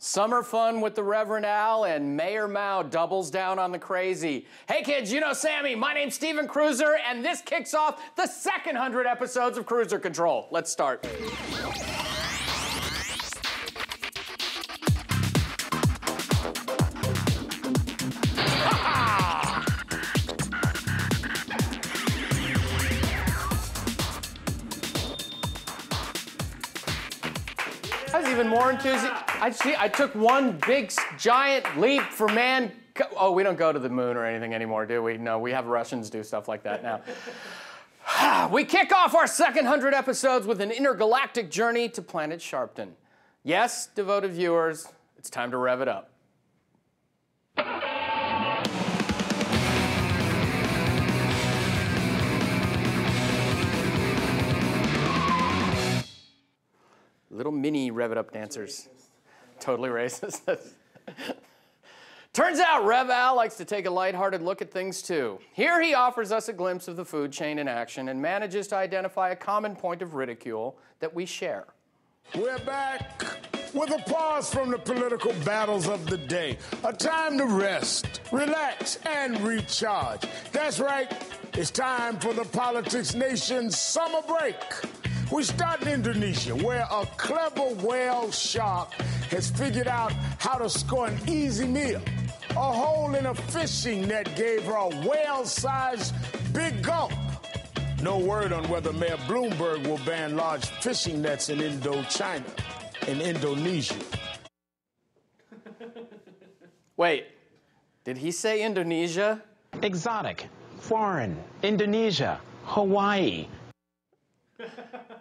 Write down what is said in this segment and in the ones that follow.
Summer fun with the Reverend Al, and Mayor Mao doubles down on the crazy. Hey kids, you know Sammy. My name's Steven Kruiser, and this kicks off the second 100 episodes of Kruiser Control. Let's start. I was even more enthusiastic. I took one big, giant leap for man. Oh, we don't go to the moon or anything anymore, do we? No, we have Russians do stuff like that now. We kick off our second 100 episodes with an intergalactic journey to planet Sharpton. Yes, devoted viewers, it's time to rev it up. Little mini Rev It Up dancers. Totally racist. Turns out Rev Al likes to take a lighthearted look at things too. Here he offers us a glimpse of the food chain in action and manages to identify a common point of ridicule that we share. We're back with a pause from the political battles of the day. A time to rest, relax, and recharge. That's right. It's time for the Politics Nation's summer break. We start in Indonesia, where a clever whale shark has figured out how to score an easy meal. A hole in a fishing net gave her a whale-sized big gulp. No word on whether Mayor Bloomberg will ban large fishing nets in Indonesia. Wait, did he say Indonesia? Exotic, foreign, Indonesia, Hawaii.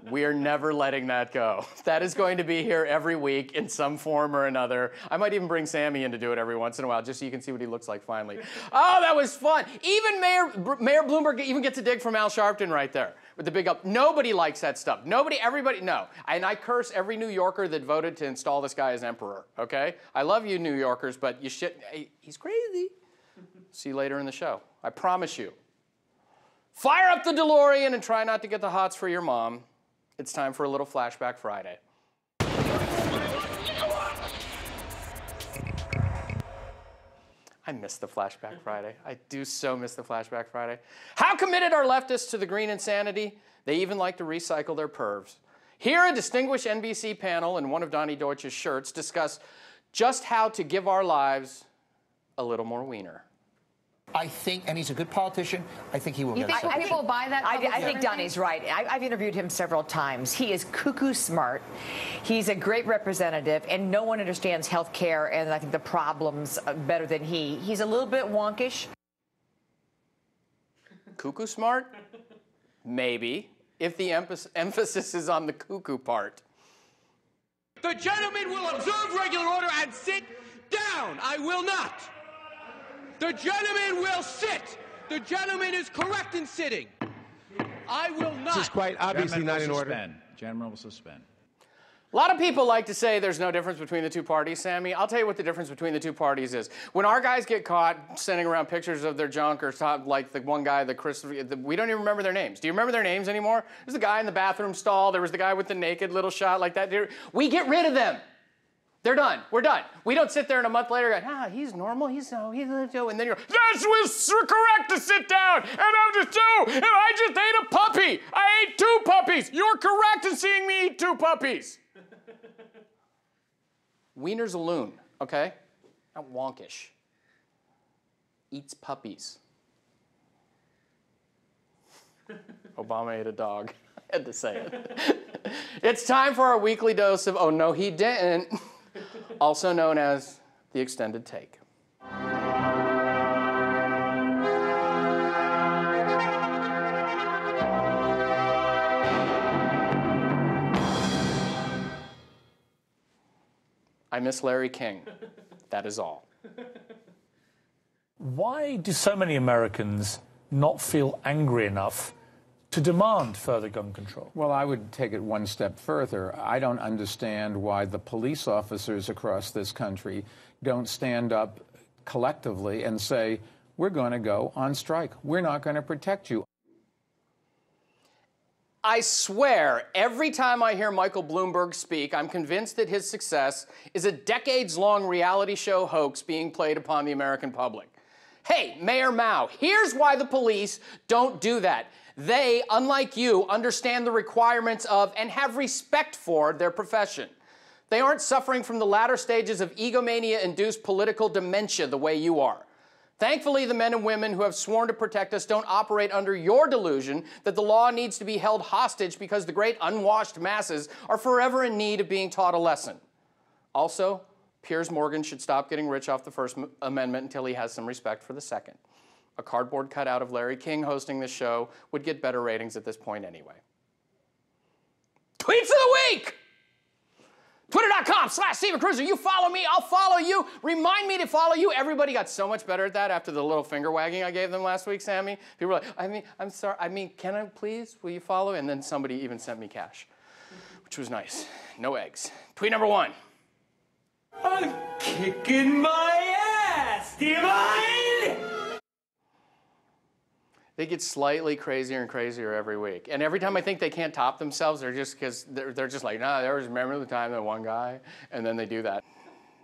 We are never letting that go. That is going to be here every week in some form or another. I might even bring Sammy in to do it every once in a while, just so you can see what he looks like finally. Oh, that was fun. Even Mayor Bloomberg even gets a dig from Al Sharpton right there with the big up. Nobody likes that stuff. Everybody, no. And I curse every New Yorker that voted to install this guy as emperor, okay? I love you, New Yorkers, but you should, he's crazy. See you later in the show. I promise you. Fire up the DeLorean and try not to get the hots for your mom. It's time for a little Flashback Friday. I miss the Flashback Friday. I do so miss the Flashback Friday. How committed are leftists to the green insanity? They even like to recycle their pervs. Here, a distinguished NBC panel in one of Donnie Deutsch's shirts discuss just how to give our lives a little more wiener. I think, and he's a good politician, I think he will get it. I think people buy that? I think Donnie's right. I've interviewed him several times. He is cuckoo smart. He's a great representative, and no one understands health care and I think the problems better than he. He's a little bit wonkish. Cuckoo smart? Maybe, if the emphasis is on the cuckoo part. The gentleman will observe regular order and sit down. I will not. The gentleman will sit. The gentleman is correct in sitting. I will not. This is quite obviously not in order. Gentleman will suspend. A lot of people like to say there's no difference between the two parties, Sammy. I'll tell you what the difference between the two parties is. When our guys get caught sending around pictures of their junk or like the one guy, we don't even remember their names. Do you remember their names anymore? There's the guy in the bathroom stall. There was the guy with the naked little shot like that. We get rid of them. They're done. We're done. We don't sit there and a month later go, he's normal. He's and then you're, that was correct to sit down. And I'm just two. And I just ate a puppy. I ate 2 puppies. You're correct in seeing me eat 2 puppies. Wiener's a loon, okay? Not wonkish. Eats puppies. Obama ate a dog. I had to say it. It's time for our weekly dose of, oh no he didn't. Also known as the extended take. I miss Larry King. That is all. Why do so many Americans not feel angry enough to demand further gun control? Well, I would take it one step further. I don't understand why the police officers across this country don't stand up collectively and say, we're going to go on strike. We're not going to protect you. I swear, every time I hear Michael Bloomberg speak, I'm convinced that his success is a decades-long reality show hoax being played upon the American public. Hey, Mayor Mao, here's why the police don't do that. They, unlike you, understand the requirements of and have respect for their profession. They aren't suffering from the latter stages of egomania-induced political dementia the way you are. Thankfully, the men and women who have sworn to protect us don't operate under your delusion that the law needs to be held hostage because the great unwashed masses are forever in need of being taught a lesson. Also, Piers Morgan should stop getting rich off the First Amendment until he has some respect for the Second. A cardboard cutout of Larry King hosting this show would get better ratings at this point anyway. Tweets of the week! Twitter.com/Steven Kruiser. You follow me, I'll follow you. Remind me to follow you. Everybody got so much better at that after the little finger wagging I gave them last week, Sammy. People were like, I'm sorry, can I please, will you follow? And then somebody even sent me cash, which was nice. No eggs. Tweet number 1. I'm kicking my ass, do you mind? They get slightly crazier and crazier every week. And every time I think they can't top themselves, they're just like, nah, there was, remember the time that one guy? And then they do that.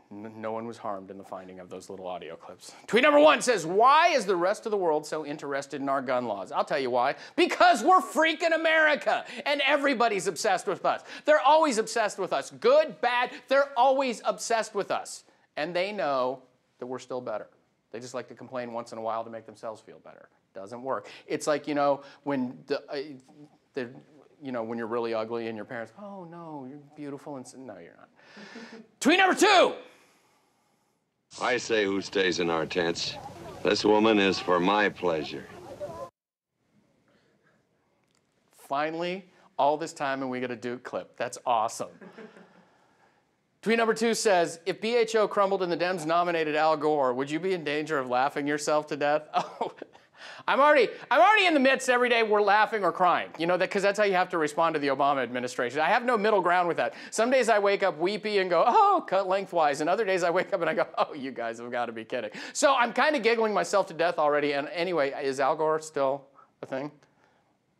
No one was harmed in the finding of those little audio clips. Tweet number 1 says, why is the rest of the world so interested in our gun laws? I'll tell you why. Because we're freaking America, and everybody's obsessed with us. They're always obsessed with us. Good, bad, they're always obsessed with us. And they know that we're still better. They just like to complain once in a while to make themselves feel better. Doesn't work. It's like, when when you're really ugly and your parents, oh no, you're beautiful, and no, you're not. Tweet number 2. I say who stays in our tents. This woman is for my pleasure. Finally, all this time and we get a Duke clip. That's awesome. Tweet number 2 says, if BHO crumbled and the Dems nominated Al Gore, would you be in danger of laughing yourself to death? Oh, I'm already in the midst every day we're laughing or crying, because that's how you have to respond to the Obama administration. I have no middle ground with that. Some days I wake up weepy and go, oh, cut lengthwise. And other days I wake up and I go, oh, you guys have got to be kidding. So I'm kind of giggling myself to death already. And anyway, is Al Gore still a thing?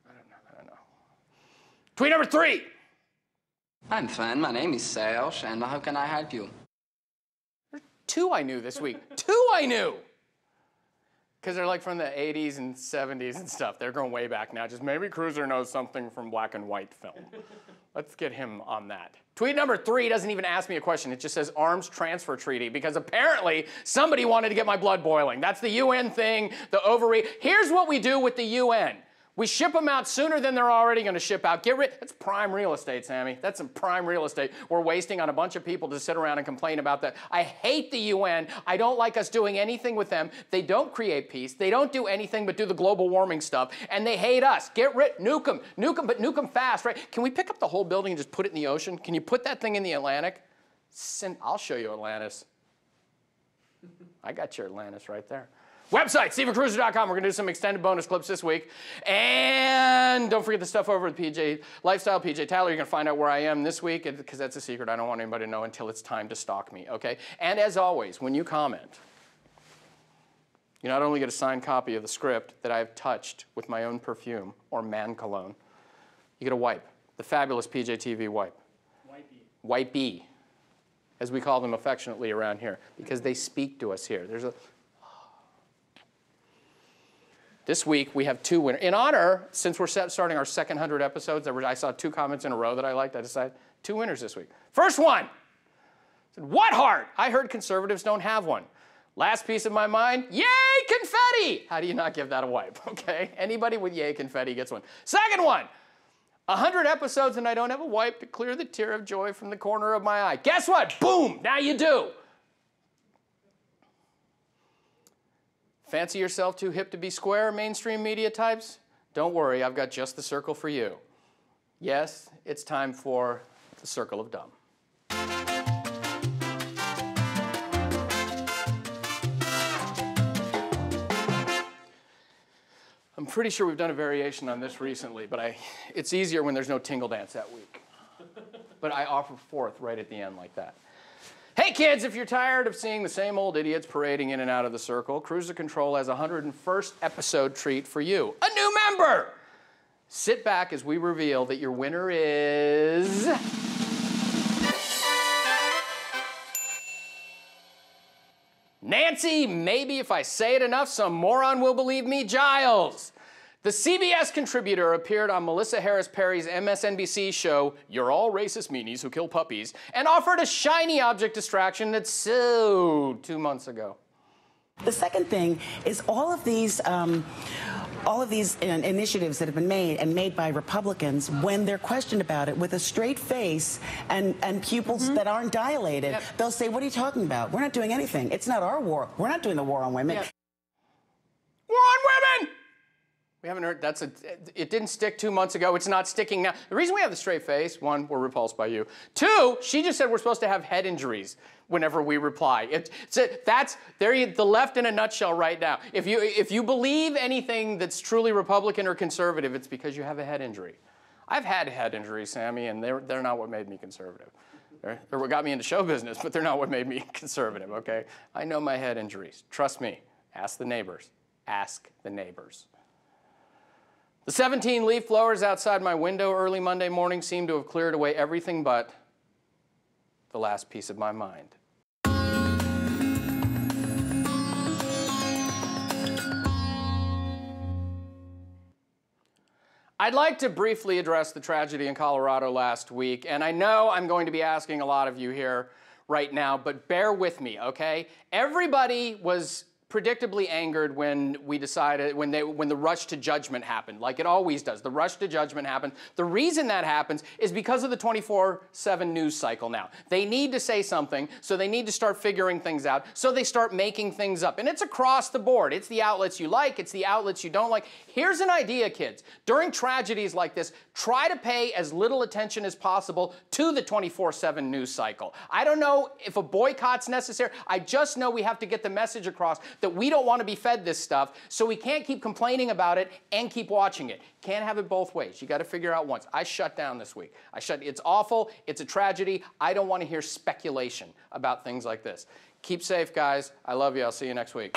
I don't know. Tweet number 3. I'm fine. My name is Serge, and how can I help you? There's 2 I knew this week. 2 I knew! Because they're like from the 80s and 70s and stuff. They're going way back now. Just maybe Kruiser knows something from black and white film. Let's get him on that. Tweet number 3 doesn't even ask me a question. It just says arms transfer treaty, because apparently somebody wanted to get my blood boiling. That's the UN thing, the overreach. Here's what we do with the UN. We ship them out sooner than they're already going to ship out. Get rid. That's prime real estate, Sammy. That's some prime real estate we're wasting on a bunch of people to sit around and complain about that. I hate the UN. I don't like us doing anything with them. They don't create peace. They don't do anything but do the global warming stuff. And they hate us. Get rid. Nuke them. Nuke them, but nuke them fast, right? Can we pick up the whole building and just put it in the ocean? Can you put that thing in the Atlantic? I'll show you Atlantis. I got your Atlantis right there. Website, StevenKruiser.com. We're going to do some extended bonus clips this week. And don't forget the stuff over at PJ Lifestyle, PJ Tyler. You're going to find out where I am this week, because that's a secret. I don't want anybody to know until it's time to stalk me, okay? And as always, when you comment, you not only get a signed copy of the script that I've touched with my own perfume, or man cologne, you get a wipe, the fabulous PJTV wipe. Wipey, as we call them affectionately around here, because they speak to us here. This week, we have 2 winners. In honor, since we're starting our second 100 episodes, I saw 2 comments in a row that I liked. I decided 2 winners this week. First one, said, what heart? I heard conservatives don't have one. Last piece of my mind, yay, confetti! How do you not give that a wipe, okay? Anybody with yay confetti gets one. Second one, 100 episodes and I don't have a wipe to clear the tear of joy from the corner of my eye. Guess what? Boom, now you do. Fancy yourself too hip to be square, mainstream media types? Don't worry, I've got just the circle for you. Yes, it's time for the Circle of Dumb. I'm pretty sure we've done a variation on this recently, but it's easier when there's no tingle dance that week. But I offer forth right at the end like that. Hey kids, if you're tired of seeing the same old idiots parading in and out of the circle, Kruiser Control has a 101st episode treat for you. A new member! Sit back as we reveal that your winner is... Nancy, maybe if I say it enough, some moron will believe me, Giles. The CBS contributor appeared on Melissa Harris Perry's MSNBC show, You're All Racist Meanies Who Kill Puppies, and offered a shiny object distraction that sewed 2 months ago. The second thing is all of these initiatives that have been made by Republicans, when they're questioned about it with a straight face and pupils that aren't dilated, they'll say, what are you talking about? We're not doing anything. It's not our war. We're not doing the war on women. War on women! We haven't heard, it didn't stick 2 months ago. It's not sticking now. The reason we have the straight face, one, we're repulsed by you. Two, she just said we're supposed to have head injuries whenever we reply. That's the left in a nutshell right now. If you believe anything that's truly Republican or conservative, it's because you have a head injury. I've had head injuries, Sammy, and they're not what made me conservative. They're what got me into show business, but they're not what made me conservative, okay? I know my head injuries. Trust me. Ask the neighbors. Ask the neighbors. The 17 leaf blowers outside my window early Monday morning seemed to have cleared away everything but the last piece of my mind. I'd like to briefly address the tragedy in Colorado last week, and I know I'm going to be asking a lot of you here right now, but bear with me, okay? Everybody was predictably angered when we decided, when the rush to judgment happened, like it always does. The rush to judgment happened. The reason that happens is because of the 24/7 news cycle now. They need to say something, so they need to start figuring things out, so they start making things up. And it's across the board. It's the outlets you like, it's the outlets you don't like. Here's an idea, kids. During tragedies like this, try to pay as little attention as possible to the 24/7 news cycle. I don't know if a boycott's necessary. I just know we have to get the message across that we don't want to be fed this stuff, so we can't keep complaining about it and keep watching it. Can't have it both ways. You got to figure out once. I shut down this week. It's awful. It's a tragedy. I don't want to hear speculation about things like this. Keep safe, guys. I love you. I'll see you next week.